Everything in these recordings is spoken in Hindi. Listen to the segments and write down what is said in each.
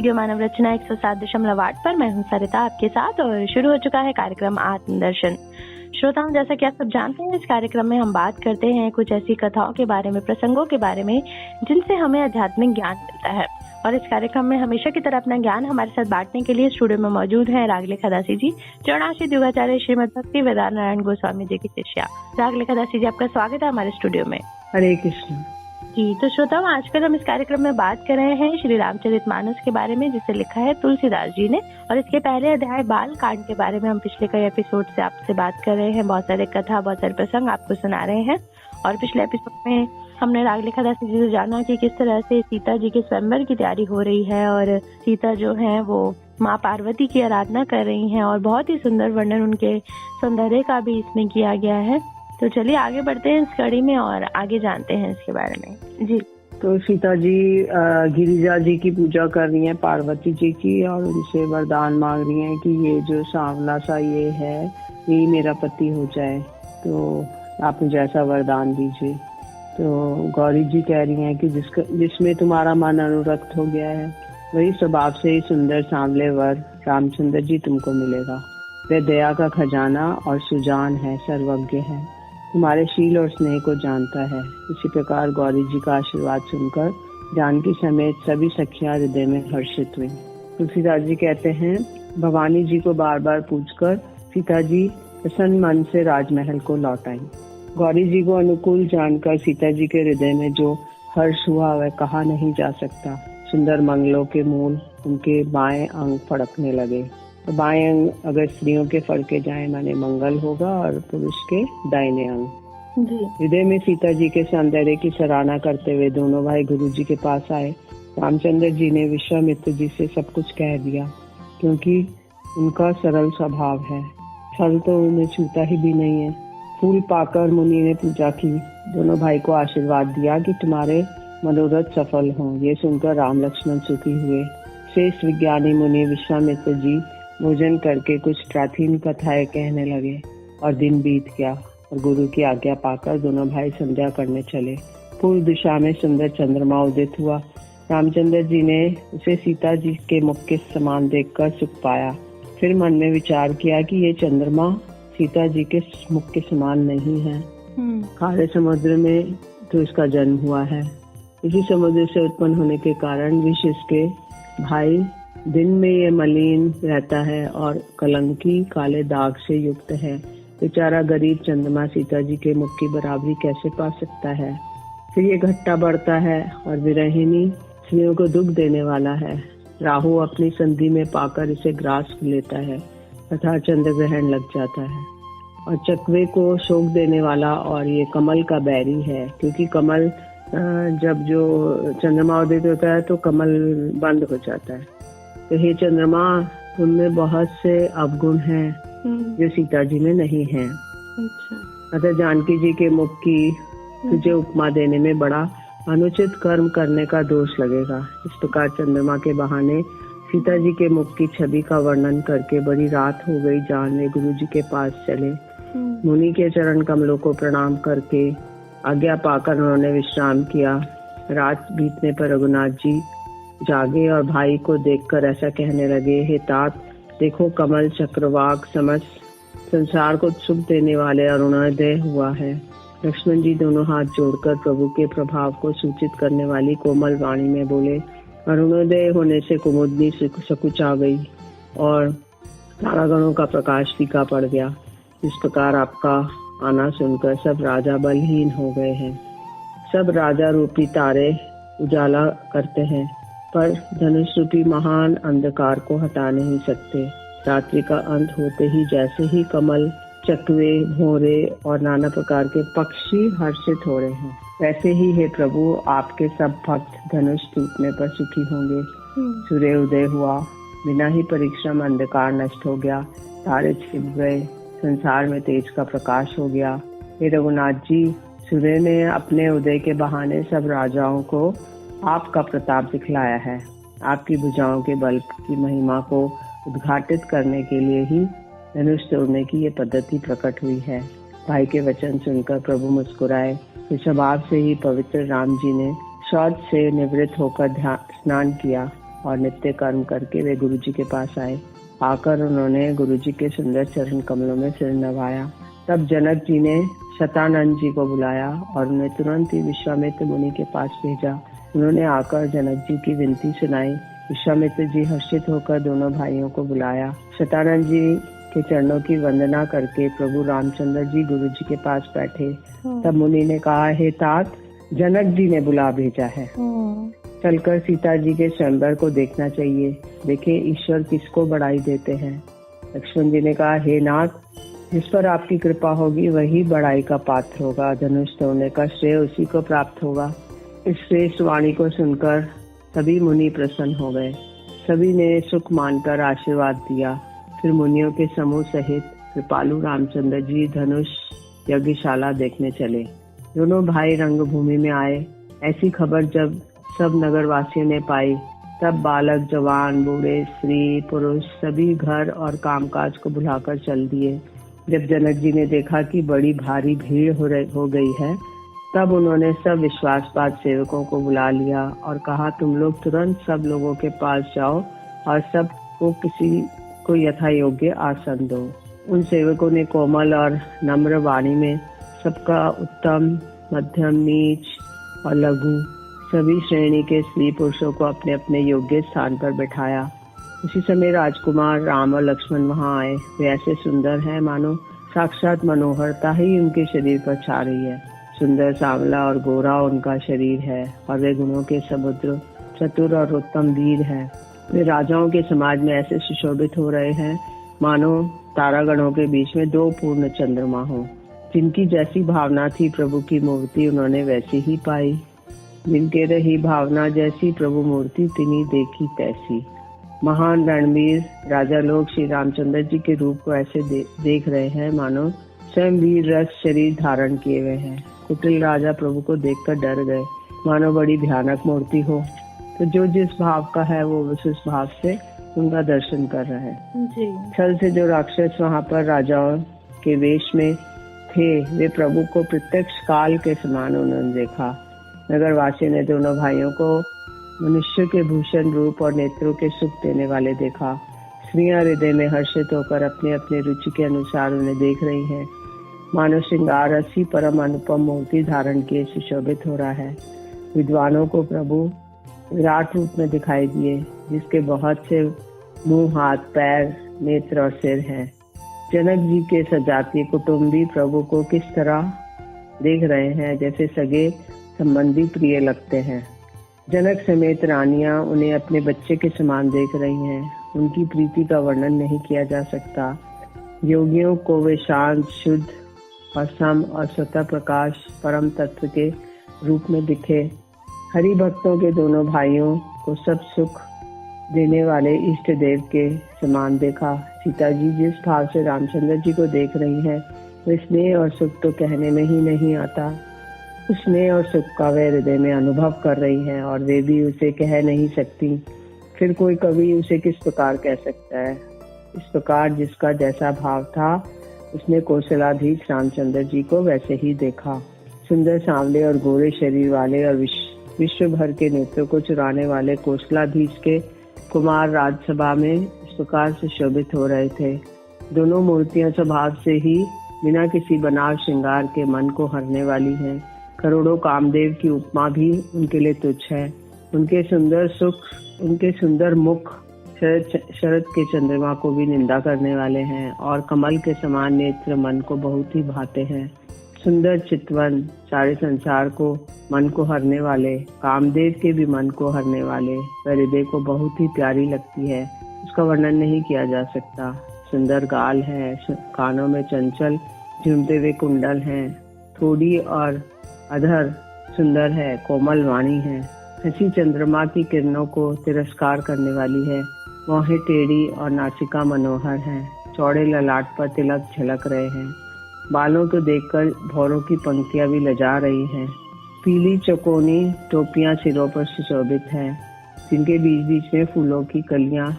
रेडियो मानव रचना 107.8 पर मैं हूं सरिता आपके साथ और शुरू हो चुका है कार्यक्रम आत्मदर्शन। श्रोताओं, जैसा कि आप सब जानते हैं, इस कार्यक्रम में हम बात करते हैं कुछ ऐसी कथाओं के बारे में, प्रसंगों के बारे में जिनसे हमें आध्यात्मिक ज्ञान मिलता है। और इस कार्यक्रम में हमेशा की तरह अपना ज्ञान हमारे साथ बांटने के लिए स्टूडियो में मौजूद हैं रागलेखा दासी जी, चरणाश्री योगाचार्य श्रीमद भक्ति वेदांत नारायण गोस्वामी जी की शिष्या। रागलेखा दासी जी, आपका स्वागत है हमारे स्टूडियो में। हरे कृष्ण जी। तो श्रोताओं, आजकल हम इस कार्यक्रम में बात कर रहे हैं श्री रामचरितमानस के बारे में, जिसे लिखा है तुलसीदास जी ने। और इसके पहले अध्याय बाल कांड के बारे में हम पिछले कई एपिसोड से आपसे बात कर रहे हैं। बहुत सारे कथा, बहुत सारे प्रसंग आपको सुना रहे हैं। और पिछले एपिसोड में हमने रागलेखा दासी जी से जाना कि किस तरह से सीता जी के स्वयंवर की तैयारी हो रही है और सीता जो है वो माँ पार्वती की आराधना कर रही हैं। और बहुत ही सुंदर वर्णन उनके सौंदर्य का भी इसमें किया गया है। तो चलिए आगे बढ़ते हैं इस कड़ी में और आगे जानते हैं इसके बारे में। जी। तो सीता जी गिरिजा जी की पूजा कर रही हैं, पार्वती जी की, और उनसे वरदान मांग रही हैं कि ये जो सांवला सा ये है, ये मेरा पति हो जाए, तो आप मुझे ऐसा वरदान दीजिए। तो गौरी जी कह रही हैं कि जिसमें तुम्हारा मन अनुरक्त हो गया है, वही स्वभाव से ही सुंदर सांवले वर रामचंद्र जी तुमको मिलेगा। वे दया का खजाना और सुजान है, सर्वज्ञ है, तुम्हारे शील और स्नेह को जानता है। इसी प्रकार गौरी जी का आशीर्वाद सुनकर जानकी समेत सभी सखियां हृदय में हर्षित हुई। तुलसीदास जी कहते हैं, भवानी जी को बार बार पूछकर सीता जी प्रसन्न मन से राजमहल को लौट आई। गौरी जी को अनुकूल जानकर सीता जी के हृदय में जो हर्ष हुआ वह कहा नहीं जा सकता। सुंदर मंगलों के मूल उनके बाएं अंग फड़कने लगे। तो बाएं अंग अगर स्त्रियों के फड़के जाए माने मंगल होगा, और पुरुष के दाहिने अंग। हृदय में सीता जी के सौंदर्य की सराहना करते हुए दोनों भाई गुरु जी के पास आए। रामचंद्र जी ने विश्वामित्र जी से सब कुछ कह दिया, क्योंकि उनका सरल स्वभाव है। फल तो उन्हें छूता ही भी नहीं है। फूल पाकर मुनि ने पूजा की। दोनों भाई को आशीर्वाद दिया कि तुम्हारे मनोरथ सफल हों। ये सुनकर राम लक्ष्मण सुखी हुए। श्रेष्ठ विज्ञानी मुनि विश्वामित्र जी भोजन करके कुछ प्राचीन कथाएं कहने लगे और दिन बीत गया। और गुरु की आज्ञा पाकर दोनों भाई संध्या करने चले। पूर्व दिशा में सुंदर चंद्रमा उदित हुआ। रामचंद्र जी ने उसे सीता जी के मुख के समान देखकर सुख पाया। फिर मन में विचार किया कि ये चंद्रमा सीता जी के मुख के समान नहीं है। खारे समुद्र में तो इसका जन्म हुआ है। इसी समुद्र से उत्पन्न होने के कारण विष इसके भाई दिन में ये मलिन रहता है और कलंकी काले दाग से युक्त है। बेचारा गरीब चंद्रमा सीता जी के मुख की बराबरी कैसे पा सकता है। फिर ये घटता बढ़ता है और विरहिणी स्त्रियों को दुख देने वाला है। राहु अपनी संधि में पाकर इसे ग्रास लेता है तथा चंद्र ग्रहण लग जाता है। और चकवे को शोक देने वाला और ये कमल का बैरी है, क्योंकि कमल जब जो चंद्रमा उदित होता है तो कमल बंद हो जाता है। तो हे चंद्रमा, तुममें बहुत से अवगुण हैं जो सीता जी में नहीं है। अतः जानकी जी के मुख की तुझे उपमा देने में बड़ा अनुचित कर्म करने का दोष लगेगा। इस प्रकार चंद्रमा के बहाने सीता जी के मुख की छवि का वर्णन करके बड़ी रात हो गई जान वे गुरु जी के पास चले। मुनि के चरण कमलों को प्रणाम करके आज्ञा पाकर उन्होंने विश्राम किया। रात बीतने पर रघुनाथ जी जागे और भाई को देखकर ऐसा कहने लगे, हे तात, देखो कमल चक्रवाक समस्त संसार को सुख देने वाले अरुणोदय हुआ है। लक्ष्मण जी दोनों हाथ जोड़कर प्रभु के प्रभाव को सूचित करने वाली कोमल वाणी में बोले। अरुणोदय होने से कुमुदनी सकुचा गई और तारागणों का प्रकाश फीका पड़ गया। इस प्रकार आपका आना सुनकर सब राजा बलहीन हो गए हैं। सब राजा रूपी तारे उजाला करते हैं, पर धनुष रूपी महान अंधकार को हटा नहीं सकते। रात्रि का अंत होते ही जैसे ही कमल, चकवे, भौरे और नाना प्रकार के पक्षी हर्षित हो रहे हैं, वैसे ही हे प्रभु आपके सब भक्त धनुष टूटने पर सुखी होंगे। सूर्य उदय हुआ, बिना ही परिश्रम अंधकार नष्ट हो गया, तारे छिप गए, संसार में तेज का प्रकाश हो गया। हे रघुनाथ जी, सूर्य ने अपने उदय के बहाने सब राजाओं को आपका प्रताप दिखलाया है। आपकी भुजाओं के बल की महिमा को उद्घाटित करने के लिए ही धनुष तोड़ने की ये पद्धति प्रकट हुई है। भाई के वचन सुनकर प्रभु मुस्कुराए। फिर स्वभाव से ही पवित्र राम जी ने शौच से निवृत्त होकर स्नान किया और नित्य कर्म करके वे गुरुजी के पास आए। आकर उन्होंने गुरुजी के सुंदर चरण कमलों में सिर नवाया। तब जनक जी ने शतानंद जी को बुलाया और उन्हें तुरंत ही विश्वामित्र मुनि के पास भेजा। उन्होंने आकर जनक जी की विनती सुनाई। विश्वामित्र जी हर्षित होकर दोनों भाइयों को बुलाया। शतानंद जी के चरणों की वंदना करके प्रभु रामचंद्र जी गुरु जी के पास बैठे। तब मुनि ने कहा, हे तात, जनक जी ने बुला भेजा है, चलकर सीता जी के स्वयंवर को देखना चाहिए। देखे ईश्वर किसको बढ़ाई देते हैं। लक्ष्मण जी ने कहा, हे नाथ, जिस पर आपकी कृपा होगी वही बढ़ाई का पात्र होगा। धनुष तोड़ने का श्रेय उसी को प्राप्त होगा। इस श्रेष्ठ वाणी को सुनकर सभी मुनि प्रसन्न हो गए। सभी ने सुख मानकर आशीर्वाद दिया। फिर मुनियों के समूह सहित कृपालु रामचंद्र जी धनुष यज्ञशाला देखने चले। दोनों भाई रंगभूमि में आए। ऐसी खबर जब सब नगर वासियों ने पाई, तब बालक, जवान, बूढ़े, स्त्री, पुरुष सभी घर और कामकाज को बुलाकर चल दिए। जब जनक जी ने देखा कि बड़ी भारी भीड़ हो गई है, तब उन्होंने सब विश्वासपात सेवकों को बुला लिया और कहा, तुम लोग तुरंत सब लोगों के पास जाओ और सबको किसी को यथा योग्य आसन दो। उन सेवकों ने कोमल और नम्र वाणी में सबका उत्तम, मध्यम, नीच और लघु सभी श्रेणी के स्त्री पुरुषों को अपने अपने योग्य स्थान पर बैठाया। उसी समय राजकुमार राम और लक्ष्मण वहां आए। वे ऐसे सुंदर हैं मानो साक्षात मनोहरता ही उनके शरीर पर छा रही है। सुंदर, सांवला और गोरा उनका शरीर है और वे गुणों के समुद्र, चतुर और उत्तम वीर हैं। वे राजाओं के समाज में ऐसे सुशोभित हो रहे हैं मानो तारागणों के बीच में दो पूर्ण चंद्रमा हो। जिनकी जैसी भावना थी प्रभु की मूर्ति उन्होंने वैसी ही पाई। जिनके रही भावना जैसी प्रभु मूर्ति तिन्ही देखी तैसी। महान रणवीर राजा लोग श्री रामचंद्र जी के रूप को ऐसे देख रहे हैं मानो स्वयं वीर रस शरीर धारण किए हुए हैं। कुटिल राजा प्रभु को देखकर डर गए मानो बड़ी भयानक मूर्ति हो। तो जो जिस भाव का है वो उस भाव से उनका दर्शन कर रहा है जी। छल से जो राक्षस वहाँ पर राजाओं के वेश में थे, वे प्रभु को प्रत्यक्ष काल के समान उन्होंने देखा। नगर वासियों ने दोनों भाइयों को मनुष्य के भूषण रूप और नेत्रों के सुख देने वाले देखा। स्त्रियां हृदय में हर्षित होकर अपने अपने रुचि के अनुसार उन्हें देख रही हैं। मानव श्रृंगार रसी परम अनुपम मूर्ति धारण किए सुशोभित हो रहा है। विद्वानों को प्रभु विराट रूप में दिखाई दिए, जिसके बहुत से मुंह, हाथ, पैर, नेत्र और सिर हैं। जनक जी के सजातीय कुटुंबी प्रभु को किस तरह देख रहे हैं, जैसे सगे संबंधी प्रिय लगते हैं। जनक समेत रानियां उन्हें अपने बच्चे के समान देख रही हैं। उनकी प्रीति का वर्णन नहीं किया जा सकता। योगियों को वे शांत, शुद्ध और सम और स्वतः प्रकाश परम तत्व के रूप में दिखे। हरि भक्तों के दोनों भाइयों को सब सुख देने वाले इष्ट देव के समान देखा। सीता जी जिस भाव से रामचंद्र जी को देख रही हैं, वो स्नेह और सुख तो कहने में ही नहीं आता। उस स्नेह और सुख का वे हृदय में अनुभव कर रही हैं और वे भी उसे कह नहीं सकती। फिर कोई कवि उसे किस प्रकार कह सकता है। इस प्रकार जिसका जैसा भाव था, उसने कौशलाधीश रामचंद्र जी को वैसे ही देखा। सुंदर, सांवले और गोरे शरीर वाले और विश्व भर के नेत्रों को चुराने वाले कौशलाधीश के कुमार राजसभा में इस प्रकार से शोभित हो रहे थे। दोनों मूर्तियां स्वभाव से ही बिना किसी बनाव श्रृंगार के मन को हरने वाली हैं। करोड़ों कामदेव की उपमा भी उनके लिए तुच्छ है। उनके सुंदर मुख शरद के चंद्रमा को भी निंदा करने वाले हैं और कमल के समान नेत्र मन को बहुत ही भाते हैं। सुंदर चितवन सारे संसार को मन को हरने वाले, कामदेव के भी मन को हरने वाले, हृदय को बहुत ही प्यारी लगती है। उसका वर्णन नहीं किया जा सकता। सुंदर गाल है, कानों में चंचल झूमते हुए कुंडल हैं, थोड़ी और अधर सुंदर है, कोमल वाणी है। हंसी चंद्रमा की किरणों को तिरस्कार करने वाली है। मोहे टेढ़ी और नासिका मनोहर है। चौड़े ललाट पर तिलक झलक रहे हैं। बालों को देखकर भौरों की पंक्तियां भी लजा रही हैं। पीली चौकोनी टोपियां सिरों पर सुशोभित हैं, जिनके बीच बीच में फूलों की कलियां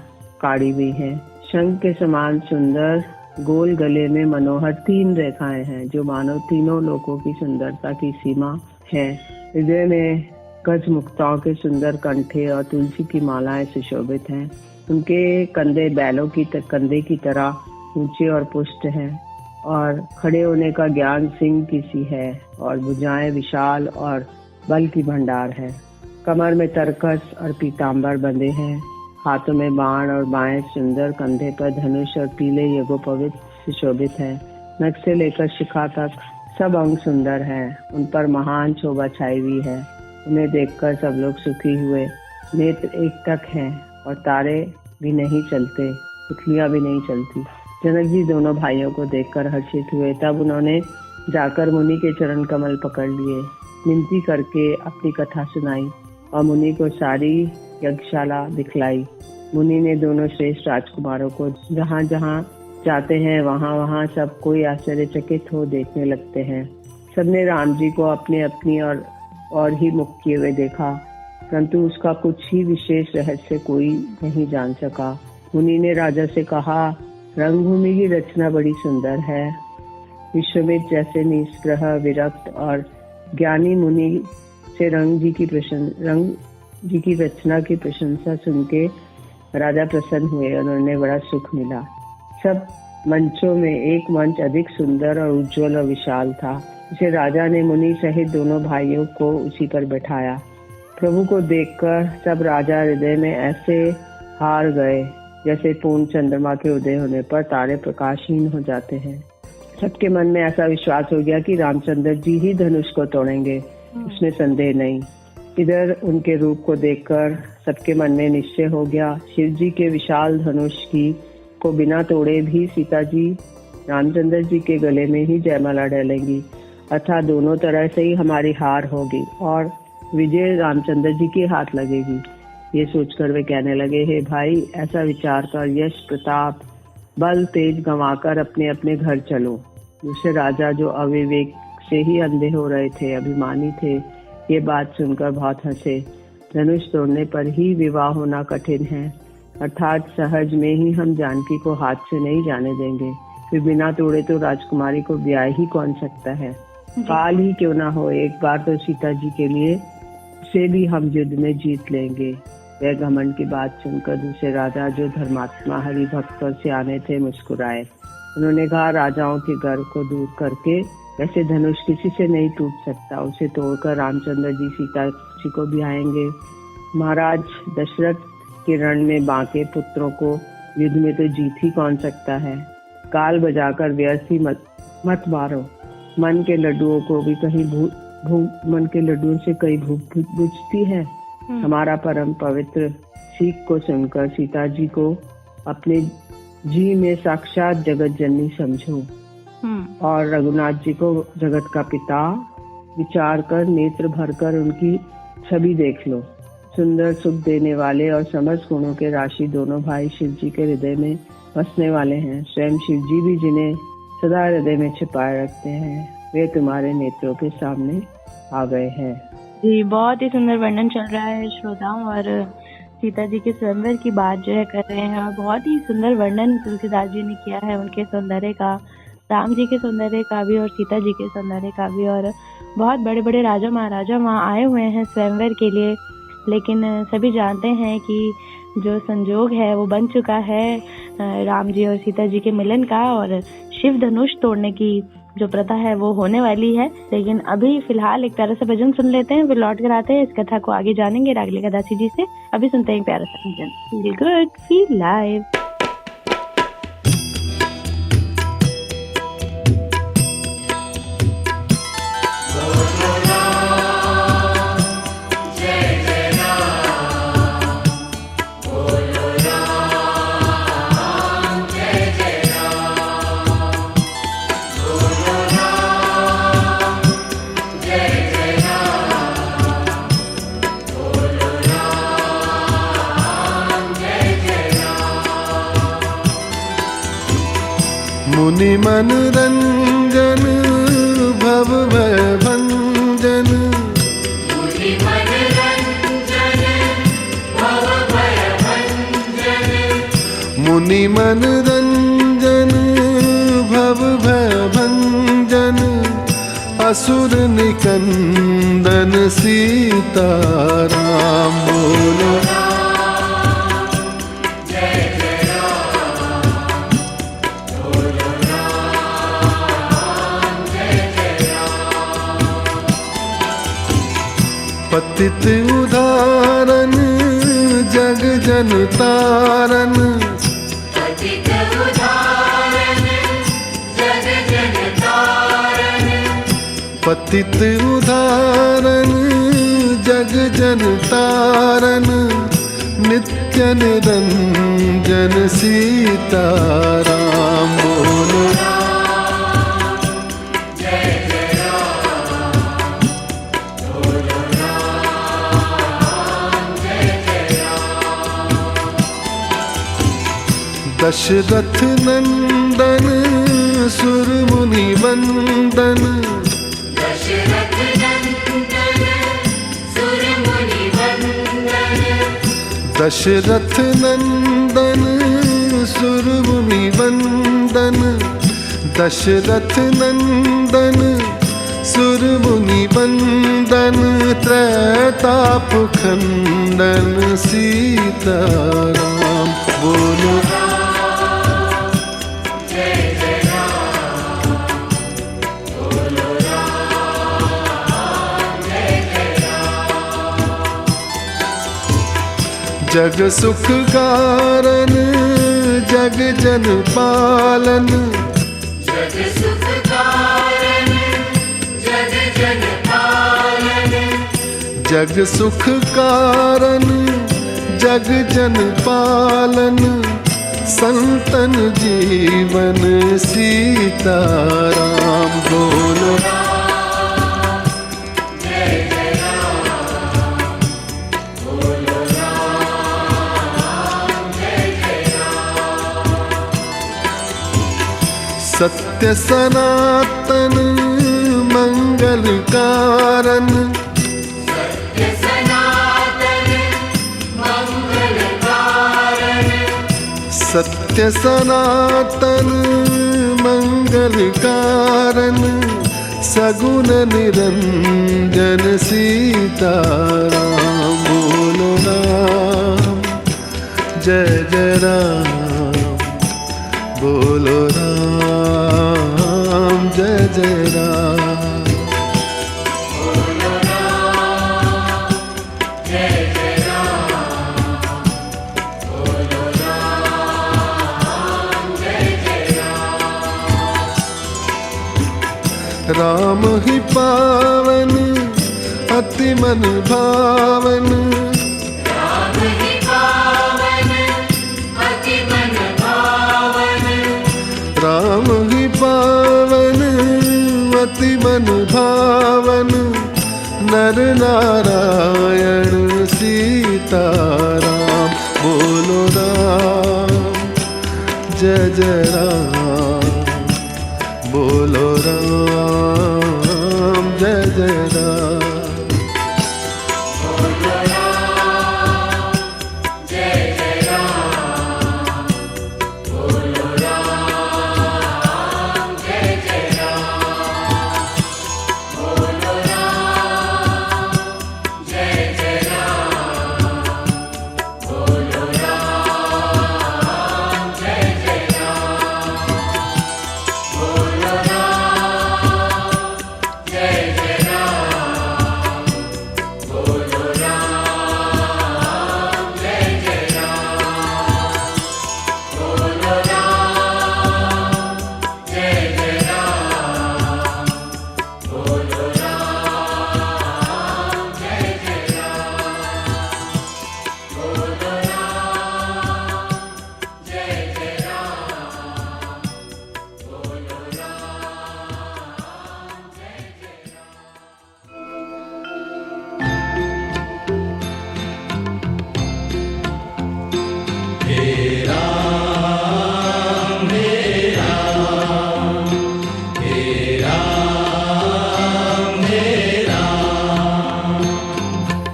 काढ़ी हुई हैं। शंख के समान सुंदर गोल गले में मनोहर 3 रेखाएं हैं, जो मानो तीनों लोकों की सुंदरता की सीमा है। हृदय में गज मुक्ताओं के सुंदर कंठे और तुलसी की मालाएं सुशोभित हैं। उनके कंधे बैलों की कंधे की तरह ऊंचे और पुष्ट हैं और खड़े होने का ज्ञान सिंह की सी है और भुजाएं विशाल और बल की भंडार है। कमर में तरकस और पीताम्बर बंधे हैं, हाथों में बाण और बाएं सुंदर, कंधे पर धनुष और पीले यज्ञोपवीत सुशोभित है। नख से लेकर शिखा तक सब अंग सुंदर हैं, उन पर महान शोभा छाई हुई है। उन्हें देखकर सब लोग सुखी हुए। नेत्र एक टक हैं और तारे भी नहीं चलते, पुतलियां भी नहीं चलती। जनक जी दोनों भाइयों को देखकर हर्षित हुए। तब उन्होंने जाकर मुनि के चरण कमल पकड़ लिए, विनती करके अपनी कथा सुनाई और मुनि को सारी यज्ञशाला दिखलाई। मुनि ने दोनों श्रेष्ठ राजकुमारों को जहाँ जहाँ जाते हैं वहाँ वहाँ सब कोई आश्चर्यचकित हो देखने लगते हैं। सबने राम जी को अपने अपनी और ही मुख किए हुए देखा, परंतु उसका कुछ ही विशेष रहस्य कोई नहीं जान सका। मुनि ने राजा से कहा, रंगभूमि की रचना बड़ी सुंदर है। विश्वमित्र जैसे निष्प्रह विरक्त और ज्ञानी मुनि से रंग जी की रचना की प्रशंसा सुन के राजा प्रसन्न हुए। उन्होंने बड़ा सुख मिला। सब मंचों में एक मंच अधिक सुंदर और उज्जवल और विशाल था, इसे राजा ने मुनि सहित दोनों भाइयों को उसी पर बैठाया। प्रभु को देखकर सब राजा हृदय में ऐसे हार गए जैसे पूर्ण चंद्रमा के उदय होने पर तारे प्रकाशहीन हो जाते हैं। सबके मन में ऐसा विश्वास हो गया कि रामचंद्र जी ही धनुष को तोड़ेंगे, उसमें संदेह नहीं। इधर उनके रूप को देखकर सबके मन में निश्चय हो गया, शिव जी के विशाल धनुष को बिना तोड़े भी सीता जी रामचंद्र जी के गले में ही जयमाला डालेंगी, अर्थात दोनों तरह से ही हमारी हार होगी और विजय रामचंद्र जी के हाथ लगेगी। ये सोचकर वे कहने लगे, हे भाई, ऐसा विचार कर यश प्रताप बल तेज गंवाकर अपने अपने घर चलो। दूसरे राजा जो अविवेक से ही अंधे हो रहे थे, अभिमानी थे, ये बात सुनकर बहुत हंसे। धनुष तोड़ने पर ही विवाह होना कठिन है, अर्थात सहज में ही हम जानकी को हाथ से नहीं जाने देंगे, फिर बिना तोड़े तो राजकुमारी को ब्याह ही कौन सकता है। काल ही क्यों ना हो, एक बार तो सीता जी के लिए से भी हम युद्ध में जीत लेंगे। वह घमंड की बात सुनकर दूसरे राजा जो धर्मात्मा हरि भक्त और सियाने थे मुस्कुराए। उन्होंने कहा, राजाओं के गर्व को दूर करके वैसे धनुष किसी से नहीं टूट सकता, उसे तोड़कर रामचंद्र जी सीता जी को ब्याहेंगे। महाराज दशरथ के रण में बांके पुत्रों को युद्ध में तो जीत ही कौन सकता है। काल बजाकर व्यर्थ ही मत मारो। मन के लड्डुओं को भी कहीं मन के लड्डुओं से कहीं भूख बुझती है। हमारा परम पवित्र सीख को सुनकर सीता जी को अपने जी में साक्षात जगत जननी समझो और रघुनाथ जी को जगत का पिता विचार कर नेत्र भरकर उनकी छवि देख लो। सुंदर सुख देने वाले और समस्त गुणों के राशि दोनों भाई शिव जी के हृदय में बसने वाले हैं। स्वयं शिव जी भी जिन्हें सदा हृदय में छिपाए रखते हैं, वे तुम्हारे नेत्रों के सामने आ गए हैं। जी, बहुत ही सुंदर वर्णन चल रहा है श्रोताओं, और सीता जी के स्वयंवर की बात जो है कर रहे हैं, और बहुत ही सुंदर वर्णन तुलसीदास जी ने किया है उनके सौंदर्य का, राम जी के सौंदर्य का भी और सीता जी के सौंदर्य का भी। और बहुत बड़े बड़े राजा महाराजा वहाँ आए हुए हैं स्वयंवर के लिए, लेकिन सभी जानते हैं कि जो संजोग है वो बन चुका है राम जी और सीता जी के मिलन का, और शिव धनुष तोड़ने की जो प्रथा है वो होने वाली है। लेकिन अभी फिलहाल एक प्यारा सा भजन सुन लेते हैं, फिर लौट कर आते हैं, इस कथा को आगे जानेंगे रागले दासी जी से। अभी सुनते हैं एक प्यारा सा भजन, फील गुड फील लाइव। मुनि मन रंजन भव भय भंजन, मुनि मन रंजन भव भय भंजन, मुनि मन रंजन भव भय भंजन, असुर निकंदन सीताराम बोलो पतित उदाहरण जग जन तारन पतित उदाहरण जग जन तारन पतित उदाहरण जग जन तारन नित्य निरंजन सीताराम बोलो दशरथ नंदन सुर मुनि वंदन दशरथ नंदन सुर मुनि वंदन दशरथ नंदन सुर मुनि वंदन दशरथ नंदन सुर मुनि वंदन त्रैताप खंडन सीताराम बोलो जग सुख कारण जग जन पालन जग सुख कारण जग जन पालन जग सुख कारण जग जन पालन संतन जीवन सीताराम बोलो सत्य सनातन मंगल कारण सत्य सनातन मंगल कारण सत्य सनातन मंगल कारण सगुण निरंजन सीताराम बोलो राम जय जय राम बोलो राम जय जय राम राम ही पावन अति मन भावन राम ही पावन अति मन भावन राम ही पावन अति मन भावन नर नारायण सीताराम बोलो राम जय जय राम बोलो राम जय जय राम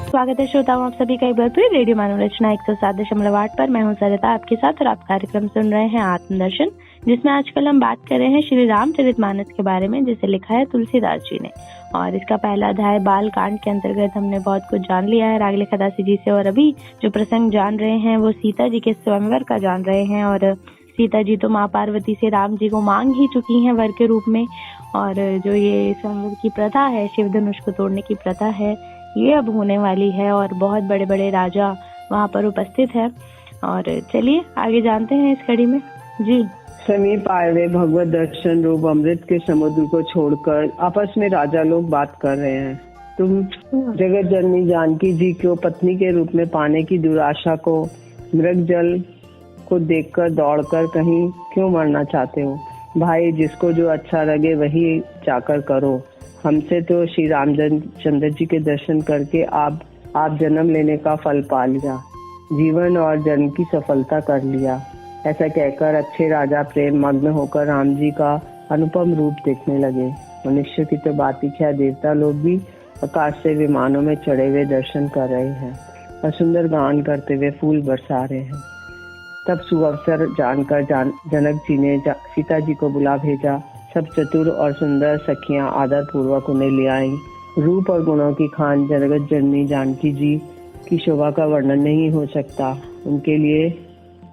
स्वागत है श्रोताओं, आप सभी का एक बार फिर रेडियो मनोरचना 107.8 पर। मैं हूं सरिता आपके साथ और आप कार्यक्रम सुन रहे हैं आत्मदर्शन, जिसमें आजकल हम बात कर रहे हैं श्री रामचरितमानस के बारे में, जिसे लिखा है तुलसीदास जी ने। और इसका पहला अध्याय बाल कांड के अंतर्गत हमने बहुत कुछ जान लिया है रागले खदासी जी से। और अभी जो प्रसंग जान रहे हैं वो सीता जी के स्वयंवर का जान रहे हैं। और सीता जी तो माँ पार्वती से राम जी को मांग ही चुकी हैं वर के रूप में। और जो ये स्वयंवर की प्रथा है, शिव धनुष को तोड़ने की प्रथा है, ये अब होने वाली है और बहुत बड़े बड़े राजा वहाँ पर उपस्थित है। और चलिए आगे जानते हैं इस कड़ी में जी। समीप आए हुए भगवत दर्शन रूप अमृत के समुद्र को छोड़कर आपस में राजा लोग बात कर रहे हैं। तुम जगत जननी जानकी जी को पत्नी के रूप में पाने की दुराशा को, मृग जल को देखकर दौड़कर कहीं क्यों मरना चाहते हो? भाई, जिसको जो अच्छा लगे वही जाकर करो। हमसे तो श्री रामचंद्र जी के दर्शन करके आप जन्म लेने का फल पा लिया, जीवन और जन्म की सफलता कर लिया। ऐसा कहकर अच्छे राजा प्रेम मग्न होकर राम जी का अनुपम रूप देखने लगे। मनुष्य की तो बात ही क्या, देवता लोग भी आकाश से विमानों में चढ़े हुए दर्शन कर रहे हैं और सुंदर गान करते हुए फूल बरसा रहे हैं। तब सुअवसर जानकर जनक जी ने सीता जी को बुला भेजा। सब चतुर और सुंदर सखियां आदर पूर्वक उन्हें ले आईं। रूप और गुणों की खान जगत जननी जानकी जी की शोभा का वर्णन नहीं हो सकता। उनके लिए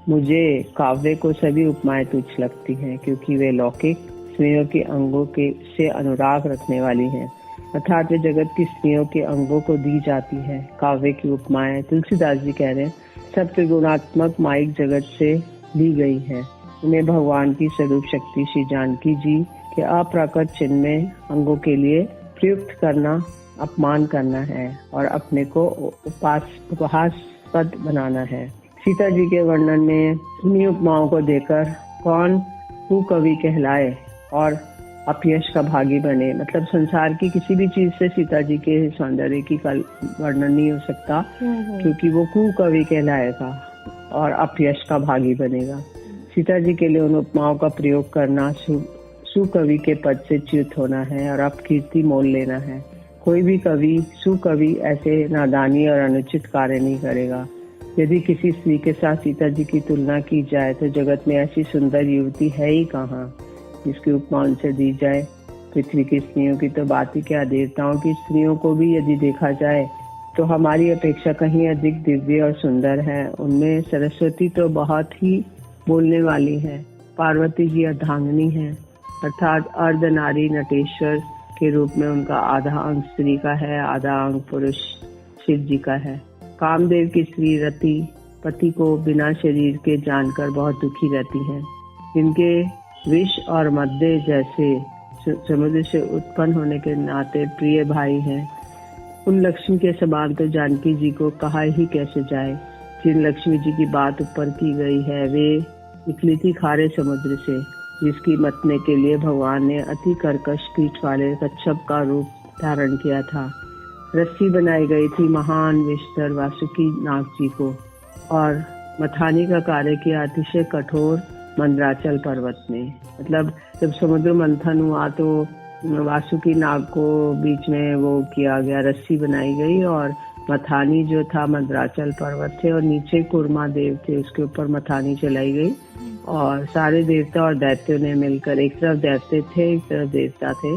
मुझे काव्य को सभी उपमाएं तुच्छ लगती हैं, क्योंकि वे लौकिक स्त्रियों के अंगों के से अनुराग रखने वाली हैं, अर्थात वे जगत की स्त्रियों के अंगों को दी जाती है। काव्य की उपमाएं तुलसीदास जी कह रहे हैं सब त्रिगुणात्मक माइक जगत से ली गई है। उन्हें भगवान की स्वरूप शक्ति श्री जानकी जी के अप्राकृत चिन्मय अंगों के लिए प्रयुक्त करना अपमान करना है और अपने को उपहासास्पद बनाना है। सीता जी के वर्णन में इन्हीं उपमाओं को देकर कौन कुकवि कहलाए और अपयश का भागी बने। मतलब संसार की किसी भी चीज से सीता जी के सौंदर्य की वर्णन नहीं हो सकता, क्योंकि वो कुकवि कहलाएगा और अपयश का भागी बनेगा। सीता जी के लिए उन उपमाओं का प्रयोग करना सुकवि के पद से च्युत होना है और अपकीर्ति मोल लेना है। कोई भी कवि सुकवि ऐसे नादानी और अनुचित कार्य नहीं करेगा। यदि किसी स्त्री के साथ सीता जी की तुलना की जाए तो जगत में ऐसी सुंदर युवती है ही कहाँ जिसकी उपमा उनसे दी जाए। पृथ्वी की स्त्रियों की तो बात ही क्या, देवताओं की स्त्रियों को भी यदि देखा जाए तो हमारी अपेक्षा कहीं अधिक दिव्य और सुंदर है। उनमें सरस्वती तो बहुत ही बोलने वाली है। पार्वती जी अर्धांगिनी है, अर्थात अर्ध नारी नटेश्वर के रूप में उनका आधा अंग स्त्री का है, आधा अंग पुरुष शिव जी का है। कामदेव की स्त्री रति पति को बिना शरीर के जानकर बहुत दुखी रहती हैं। इनके विष और मद्दे जैसे समुद्र से उत्पन्न होने के नाते प्रिय भाई हैं। उन लक्ष्मी के समान तो जानकी जी को कहा ही कैसे जाए। जिन लक्ष्मी जी की बात ऊपर की गई है वे निकली थी खारे समुद्र से, जिसकी मतने के लिए भगवान ने अति कर्कश कीट वाले कच्छप का रूप धारण किया था। रस्सी बनाई गई थी महान विष्टर वासुकी नाग जी को और मथानी का कार्य किया अतिशय कठोर मंदराचल पर्वत ने। मतलब जब समुद्र मंथन हुआ तो वासुकी नाग को बीच में वो किया गया, रस्सी बनाई गई और मथानी जो था मंदराचल पर्वत थे और नीचे कुर्मा देव थे, उसके ऊपर मथानी चलाई गई और सारे देवता और दैत्यों ने मिलकर, एक तरफ दैत्य थे एक तरफ देवता थे,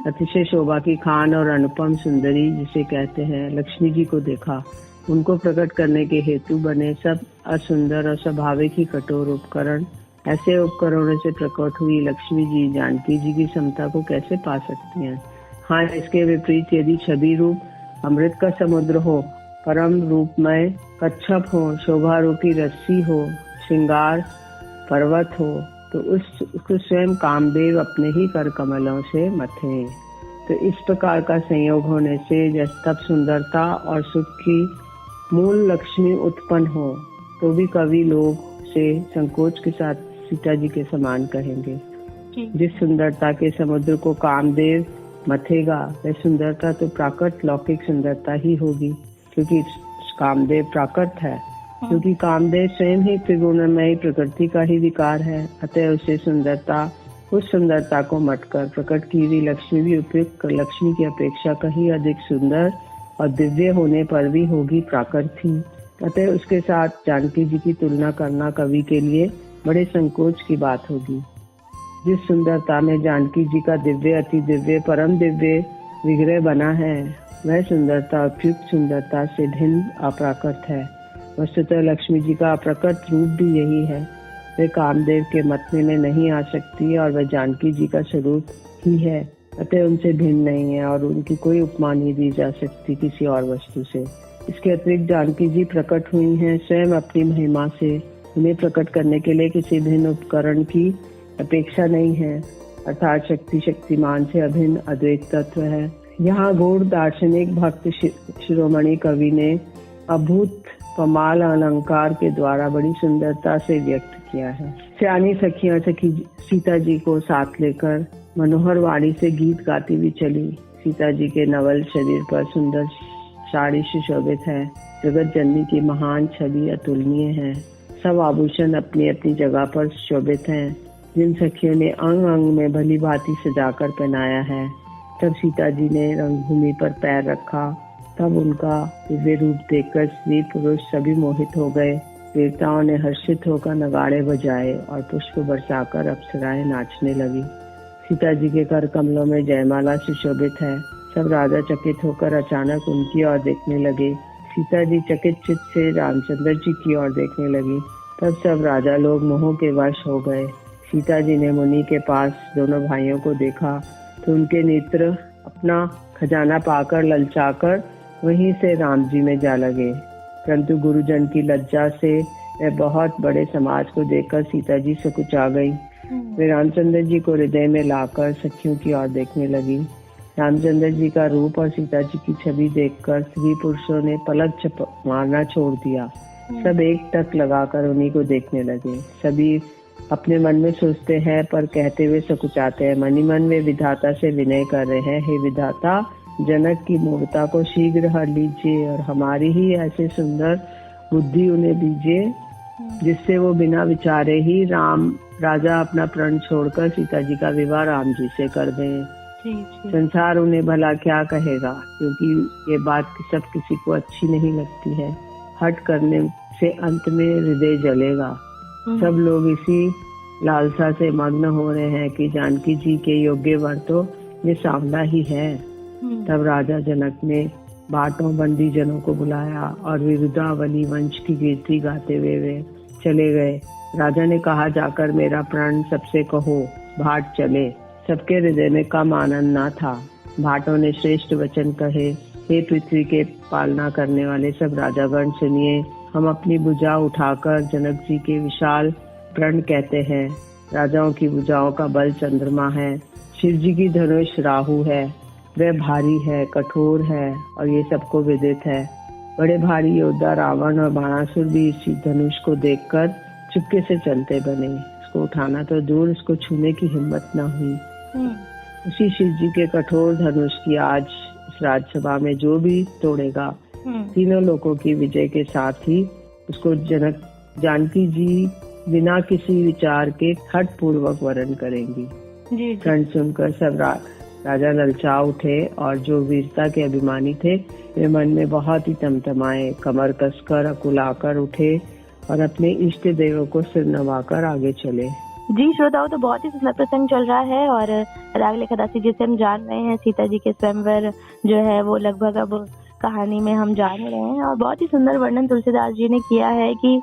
अतिशय शोभा की खान और अनुपम सुंदरी जिसे कहते हैं लक्ष्मी जी को देखा। उनको प्रकट करने के हेतु बने सब असुंदर और स्वाभाविक ही कठोर उपकरण, ऐसे उपकरणों से प्रकट हुई लक्ष्मी जी जानकी जी की समता को कैसे पा सकती हैं। हाँ, इसके विपरीत यदि छवि रूप अमृत का समुद्र हो, परम रूपमय कच्छप हो, शोभा रूपी रस्सी हो, श्रृंगार पर्वत हो, तो उसको स्वयं कामदेव अपने ही कर कमलों से मथे। तो इस प्रकार का संयोग होने से जब तब सुंदरता और सुख की मूल लक्ष्मी उत्पन्न हो तो भी कवि लोग से संकोच के साथ सीता जी के समान कहेंगे। जिस सुंदरता के समुद्र को कामदेव मथेगा वह सुंदरता तो प्राकृत लौकिक सुंदरता ही होगी, क्योंकि कामदेव प्राकृत है, क्योंकि कामदेव स्वयं ही त्रिगुणमयी प्रकृति का ही विकार है। अतः उसे सुंदरता, उस सुंदरता को मटकर प्रकट की हुई लक्ष्मी भी उपयुक्त लक्ष्मी की अपेक्षा कहीं अधिक सुंदर और दिव्य होने पर भी होगी प्राकृत ही। अतः उसके साथ जानकी जी की तुलना करना कवि के लिए बड़े संकोच की बात होगी। जिस सुंदरता में जानकी जी का दिव्य, अति दिव्य, परम दिव्य विग्रह बना है वह सुंदरता उपयुक्त सुंदरता से भिन्न अप्राकृत है। वस्तुतः लक्ष्मी जी का अप्रकट रूप भी यही है। वे कामदेव के मतने में नहीं आ सकती और वह जानकी जी का स्वरूप ही है, अतः उनसे भिन्न नहीं है और उनकी कोई उपमा नहीं दी जा सकती किसी और वस्तु से। इसके अतिरिक्त जानकी जी प्रकट हुई हैं स्वयं अपनी महिमा से। उन्हें प्रकट करने के लिए किसी भिन्न उपकरण की अपेक्षा नहीं है, अर्थात शक्ति शक्तिमान से अभिन्न अद्वैत तत्व है। यहाँ गौड़ दार्शनिक भक्त शिरोमणि कवि ने अभूत कमाल अलंकार के द्वारा बड़ी सुंदरता से व्यक्त किया है। सियानी सखियां सखी सीता जी को साथ लेकर मनोहर वाणी से गीत गाती हुई चली। सीता जी के नवल शरीर पर सुंदर साड़ी सुशोभित है। जगत जननी की महान छवि अतुलनीय है। सब आभूषण अपनी अपनी जगह पर शोभित हैं। जिन सखियों ने अंग अंग में भली भांति सजाकर पहनाया है, तब सीता जी ने रंगभूमि पर पैर रखा, तब उनका दिव्य रूप देखकर स्त्री पुरुष सभी मोहित हो गए। देवताओं ने हर्षित होकर नगाड़े बजाए और पुष्प बरसाकर अप्सराएं नाचने लगी। सीता जी के कर कमलों में जयमाला सुशोभित है। सब राजा चकित होकर अचानक उनकी ओर देखने लगे। सीता जी चकित चित्त से रामचंद्र जी की ओर देखने लगी। तब सब राजा लोग मोह के वश हो गए। सीता जी ने मुनि के पास दोनों भाइयों को देखा तो उनके नेत्र अपना खजाना पाकर ललचाकर वहीं से राम जी में जा लगे। परंतु गुरुजन की लज्जा से वह बहुत बड़े समाज को देखकर सीता जी सकुचा गई। वे रामचंद्र जी को हृदय में लाकर सखियों की ओर देखने लगी। रामचंद्र जी का रूप और सीता जी की छवि देखकर स्त्री पुरुषों ने पलक मारना छोड़ दिया। सब एक टक लगाकर उन्हीं को देखने लगे। सभी अपने मन में सोचते हैं पर कहते हुए सकुचाते हैं। मनी मन में विधाता से विनय कर रहे हैं, हे विधाता, जनक की मूर्ता को शीघ्र हर लीजिए और हमारी ही ऐसे सुंदर बुद्धि उन्हें दीजिए जिससे वो बिना विचारे ही राजा अपना प्रण छोड़कर सीता जी का विवाह राम जी से कर दें। संसार उन्हें भला क्या कहेगा, क्योंकि ये बात सब किसी को अच्छी नहीं लगती है। हट करने से अंत में हृदय जलेगा। सब लोग इसी लालसा से मग्न हो रहे हैं कि जानकी जी के योग्य वर तो ये सांवला ही है। तब राजा जनक ने बाटों बंदी जनों को बुलाया और विरुद्धावली वंश की कीर्ति गाते हुए वे चले गए। राजा ने कहा, जाकर मेरा प्राण सबसे कहो, भाट चले। सबके हृदय में कम आनंद न था। भाटों ने श्रेष्ठ वचन कहे, हे पृथ्वी के पालना करने वाले सब राजागण सुनिए, हम अपनी भुजा उठाकर जनक जी के विशाल प्रण कहते हैं। राजाओं की भुजाओं का बल चंद्रमा है, शिव जी की धनुष राहु है। वह भारी है, कठोर है और ये सबको विदित है। बड़े भारी योद्धा रावण और बाणासुर भी इसी धनुष को देखकर चुपके से चलते बने। इसको उठाना तो दूर, इसको छूने की हिम्मत न हुई। उसी शिव जी के कठोर धनुष की आज इस राजसभा में जो भी तोड़ेगा, तीनों लोगों की विजय के साथ ही उसको जानकी जी बिना किसी विचार के हठ पूर्वक वरण करेंगी। प्रण सुनकर सब राजा ललचा उठे और जो वीरता के अभिमानी थे वे मन में बहुत ही तमतमाए, कमर कसकर अकुलाकर उठे और अपने इष्ट देवों को सिर नवाकर आगे चले। जी श्रोताओं, तो बहुत ही सुंदर प्रसंग चल रहा है और रागलेखा दासी जिसे हम जान रहे हैं, सीता जी के स्वयंवर जो है वो लगभग अब कहानी में हम जान रहे हैं। और बहुत ही सुंदर वर्णन तुलसीदास जी ने किया है कि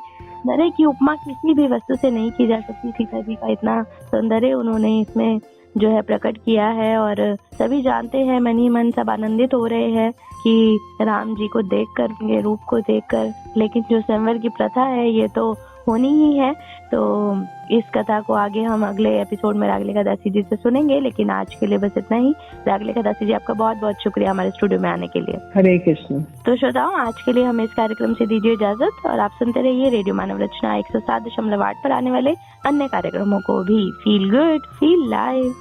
नरे की उपमा किसी भी वस्तु से नहीं की जा सकती। सीता जी का इतना सौंदर्य उन्होंने इसमें जो है प्रकट किया है और सभी जानते हैं, मन ही मन सब आनंदित हो रहे हैं कि राम जी को देखकर, ये रूप को देखकर। लेकिन जो स्वयंवर की प्रथा है ये तो होनी ही है। तो इस कथा को आगे हम अगले एपिसोड में रागलेखा दासी जी से सुनेंगे, लेकिन आज के लिए बस इतना ही। रागलेखा दासी जी, आपका बहुत बहुत शुक्रिया हमारे स्टूडियो में आने के लिए। हरे कृष्ण। तो श्रोताओं, आज के लिए हमें इस कार्यक्रम से दीजिए इजाजत और आप सुनते रहिए रेडियो मानव रचना 107.8 पर आने वाले अन्य कार्यक्रमों को भी। Feel good, feel live.